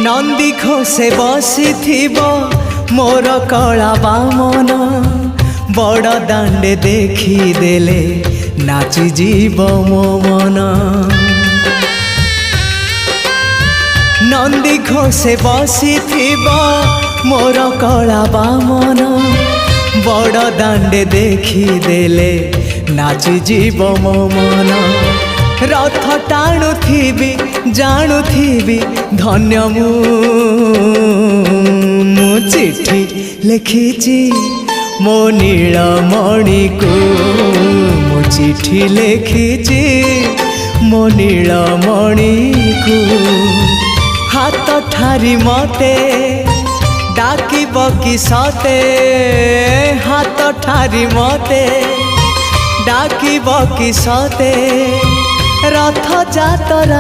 नंदी घोषे बसी मोर कला बामन बड़ दांडे देखी देले नाची जीव मो मन। नंदी घोषे बसी मोर कला बामन बड़ दांडे देखी देले नाची जीव मो मन। रथ टाणुथिबी जाणुथिबी धन्य मु चिट्ठी लिखिची मो नीलमणि को मु चिट्ठी लिखिची मो नीलमणि को। हाथ ठारी मते डाकिब कि सते हाथ ठारी मते डाकिब कि सते रथ जातरा।